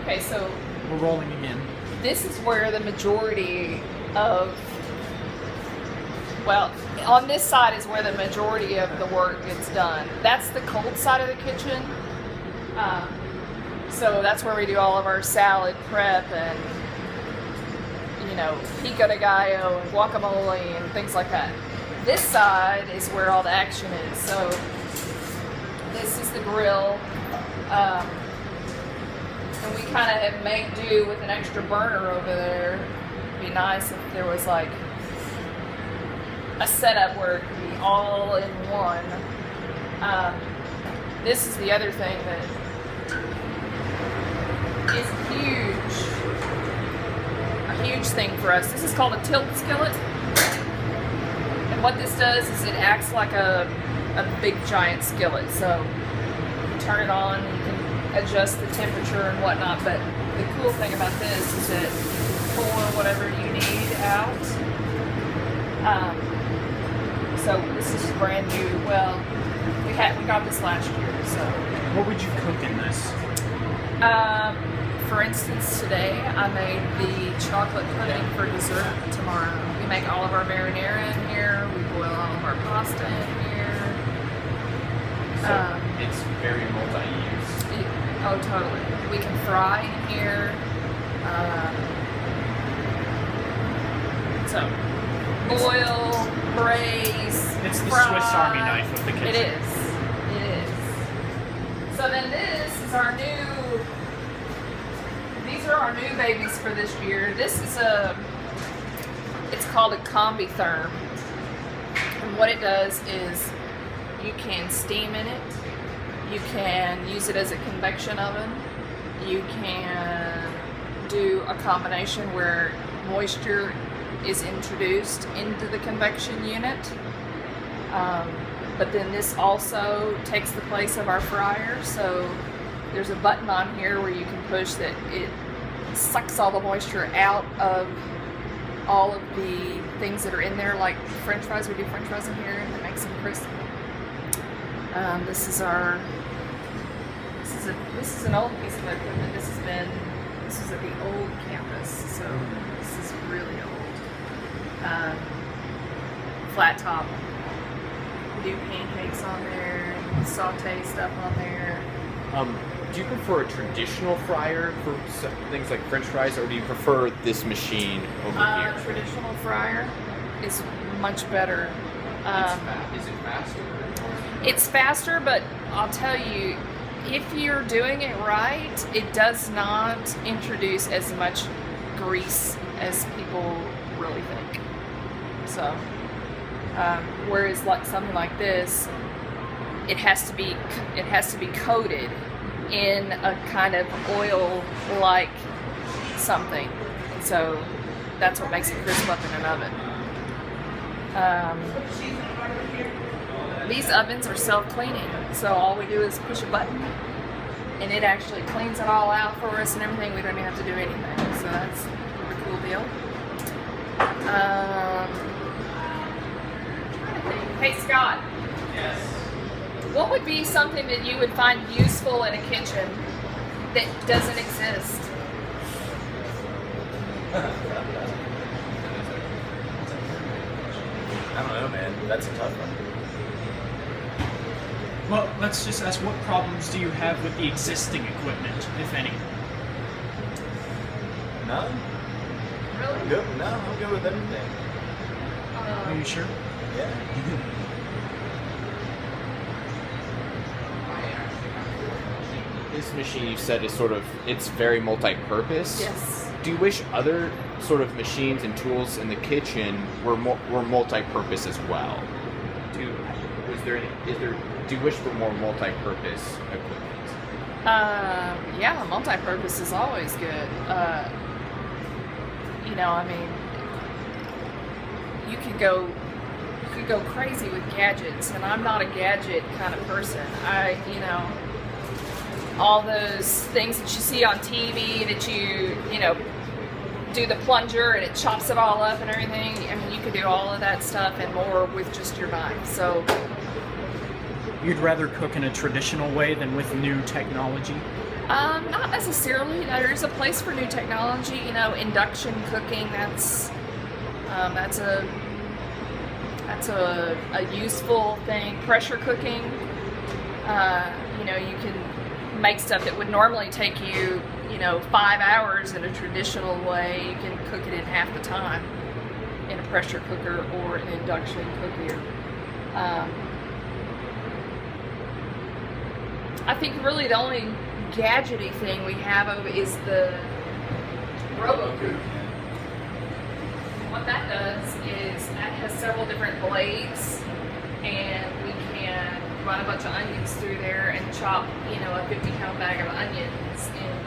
Okay, so We're rolling again. this is where the majority of, well, on this side is where the majority of the work gets done. That's the cold side of the kitchen. So that's where we do all of our salad prep and, pico de gallo and guacamole and things like that. This side is where all the action is. So this is the grill. And we kind of have made do with an extra burner over there. It'd be nice if there was like a setup where it could be all in one. This is the other thing that is a huge thing for us. This is called a tilt skillet. And what this does is it acts like a big giant skillet. So you turn it on, you can adjust the temperature and whatnot, but the cool thing about this is that you can pour whatever you need out. So this is brand new. Well, we got this last year, so. What would you cook in this? For instance, today I made the chocolate pudding for dessert tomorrow. We make all of our marinara in here. We boil all of our pasta in here. So it's very multi-use. Oh, totally. We can fry in here. So, boil, braise, It's the fry. Swiss Army knife of the kitchen. It is. It is. So then this is our new. These are our new babies for this year. This is it's called a Combi Therm. And what it does is you can steam in it. You can use it as a convection oven. You can do a combination where moisture is introduced into the convection unit. But then this also takes the place of our fryer. So there's a button on here where you can push that it sucks all the moisture out of all of the things that are in there, like French fries. We do French fries in here and it makes them crisp. This is an old piece of equipment. This was at the old campus, so this is really old. Flat top. We do pancakes on there, saute stuff on there. Do you prefer a traditional fryer for things like French fries, or do you prefer this machine over here? Traditional fryer is much better. Is it faster? It's faster, but I'll tell you, if you're doing it right, it does not introduce as much grease as people really think. So, whereas like something like this, it has to be coated in a kind of oil-like something. And so that's what makes it crisp up in an oven. These ovens are self-cleaning, so all we do is push a button and it actually cleans it all out for us and everything. We don't even have to do anything, so that's a cool deal. Hey Scott. Yes. What would be something that you would find useful in a kitchen that doesn't exist? I don't know, man. That's a tough one. Well, let's just ask, what problems do you have with the existing equipment, if any? None? Really? Good. No, I'm good with everything. Are you sure? Yeah. This machine you said is it's very multi-purpose. Yes. Do you wish other sort of machines and tools in the kitchen were multi-purpose as well? Do you wish for more multi-purpose equipment? Yeah, multi-purpose is always good. I mean, you could go crazy with gadgets, and I'm not a gadget kind of person. All those things that you see on TV that you do the plunger and it chops it all up and everything. I mean, you could do all of that stuff and more with just your knife. So You'd rather cook in a traditional way than with new technology? Not necessarily. There's a place for new technology. You know, induction cooking. That's a useful thing. Pressure cooking. You know, you can make stuff that would normally take you, 5 hours in a traditional way. You can cook it in half the time in a pressure cooker or an induction cooker. I think really the only gadgety thing we have is the RoboCoop. What that does is that has several different blades, and we can run a bunch of onions through there and chop, a 50-pound bag of onions in,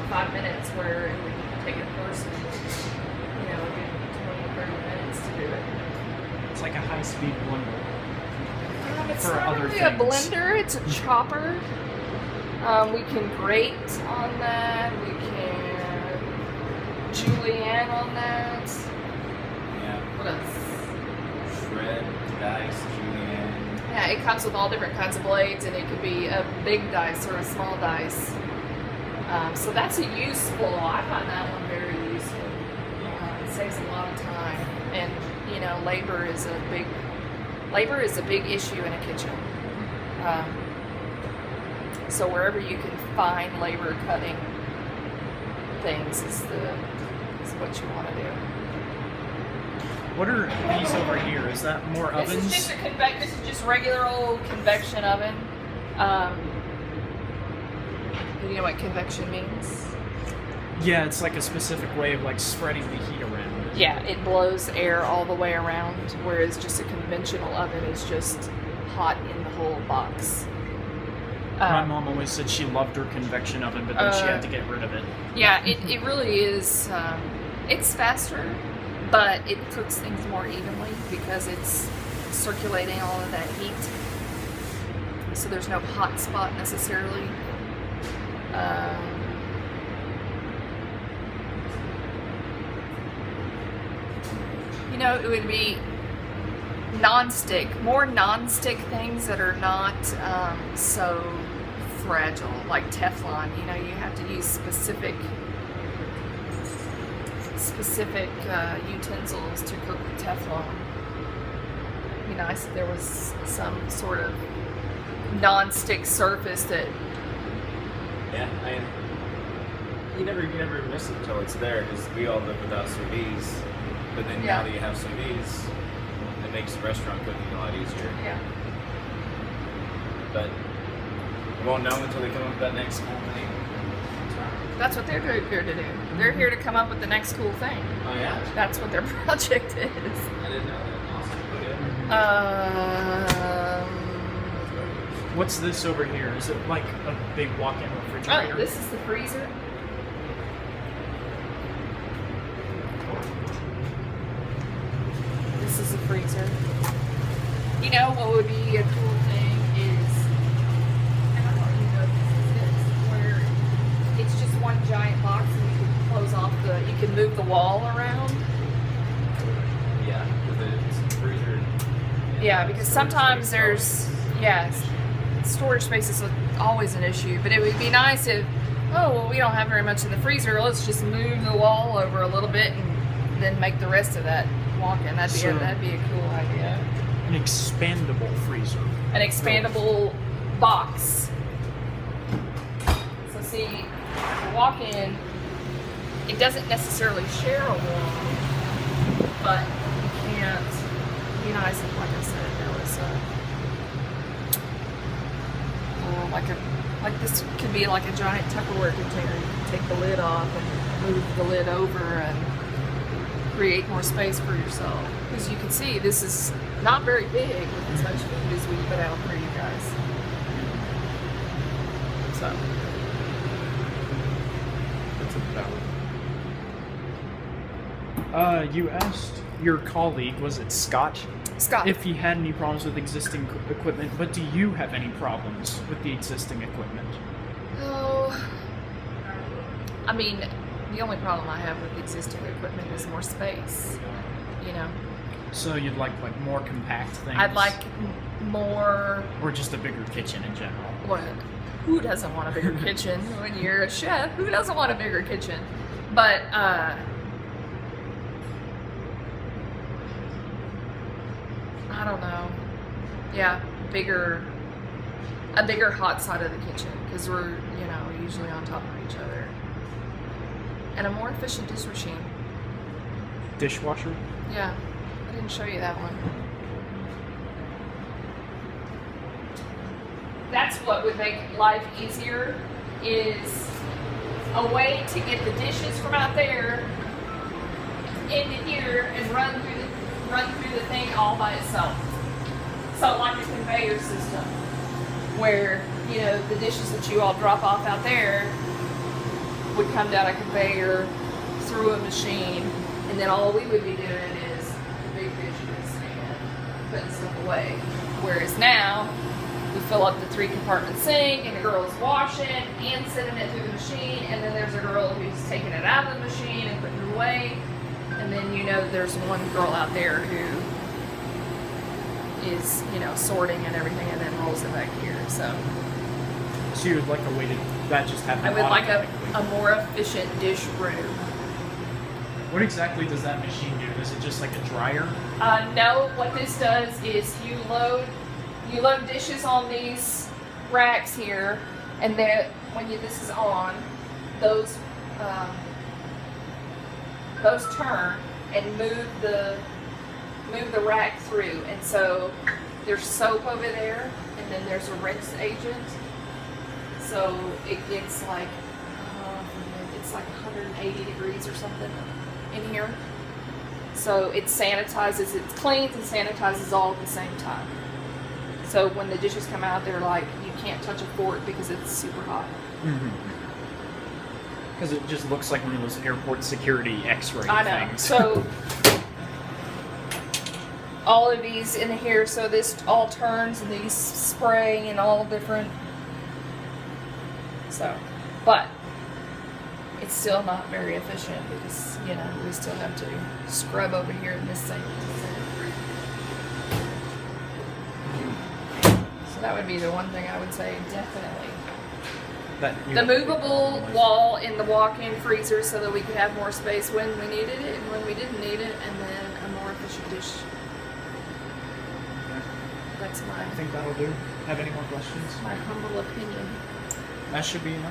5 minutes, where it would take a person, a good 20 or 30 minutes to do it. It's like a high-speed blender. It's For not other really a things. blender, it's a chopper. We can grate on that, we can julienne on that. Yeah. What else? Shred, dice, julienne. Yeah, it comes with all different kinds of blades, and it could be a big dice or a small dice. So that's a useful, I find that one very useful. It saves a lot of time, and labor is a big issue in a kitchen. So wherever you can find labor cutting things is what you want to do. What are these over here? Is that more ovens? This is just regular old convection oven. Do you know what convection means? Yeah, it's like a specific way of like spreading the heat around. Yeah, it blows air all the way around, whereas just a conventional oven is just hot in the whole box. My mom always said she loved her convection oven, but then she had to get rid of it. Yeah, it really is. It's faster, but it cooks things more evenly because it's circulating all of that heat. So there's no hot spot necessarily. It would be more non-stick things that are not so fragile, like Teflon. You have to use specific utensils to cook with Teflon. It'd be nice if there was some sort of non-stick surface that. Yeah, you never miss it until it's there, because we all live without sous vide. But then Yeah. now that you have sous vide, it makes restaurant cooking a lot easier. Yeah. But we won't know until they come up with that next cool thing. That's what they're here to do. They're here to come up with the next cool thing. Oh yeah? That's what their project is. I didn't know that. Awesome. Okay. What's this over here? Is it like a big walk-in refrigerator? Oh, this is the freezer. This is a freezer. What would be a cool thing is, and I don't even know if this is where it's just one giant box and you can close off you can move the wall around. Yeah, because it's a freezer. Yeah, because sometimes there's, storage space is always an issue, but it would be nice if, we don't have very much in the freezer, let's just move the wall over a little bit and then make the rest of that walk-in. That'd be a cool idea. An expandable freezer. An expandable box. So see, the walk-in, it doesn't necessarily share a wall, but you can't, it'd be nice if, like I said, there was like this could be like a giant Tupperware container. You can take the lid off and move the lid over and create more space for yourself. Because you can see this is not very big with as much food as we put out for you guys. So That's about. You asked your colleague, was it Scott, Scott, if he had any problems with existing equipment, but do you have any problems with the existing equipment? oh, I mean, the only problem I have with existing equipment is more space. So you'd like more compact things? I'd like more. Or just a bigger kitchen in general? What? who doesn't want a bigger kitchen when you're a chef? Who doesn't want a bigger kitchen? But I don't know. Yeah, a bigger hot side of the kitchen because we're usually on top of each other, and a more efficient dish machine. Dishwasher? Yeah, I didn't show you that one. That's what would make life easier, is a way to get the dishes from out there into here and run through the thing all by itself. So like a conveyor system, where the dishes that you all drop off out there would come down a conveyor through a machine, and then all we would be doing is the big dishes and putting stuff away. Whereas now, we fill up the 3-compartment sink, and the girl's washing and sending it through the machine, and then there's a girl who's taking it out of the machine and putting it away, and then there's one girl out there who is sorting and everything, and then rolls it back here. So you would like a way to that just happen? I would like a automatically? more efficient dish room. What exactly does that machine do? Is it just like a dryer? No, what this does is you load dishes on these racks here, and then when this is on, those turn and move the rack through, and so there's soap over there, and then there's a rinse agent. So it gets like 180 degrees or something in here. So it sanitizes, it cleans and sanitizes all at the same time. So when the dishes come out, they're like, you can't touch a fork because it's super hot. Because it just looks like one of those airport security X-ray I know. things. So all of these in here, so this all turns, and these spray and all different. So, but it's still not very efficient because we still have to scrub over here in this sink. So that would be the one thing I would say definitely. The movable wall in the walk-in freezer so that we could have more space when we needed it and when we didn't need it, and then a more efficient dish. That's I think that'll do. Have any more questions? my humble opinion. That should be enough.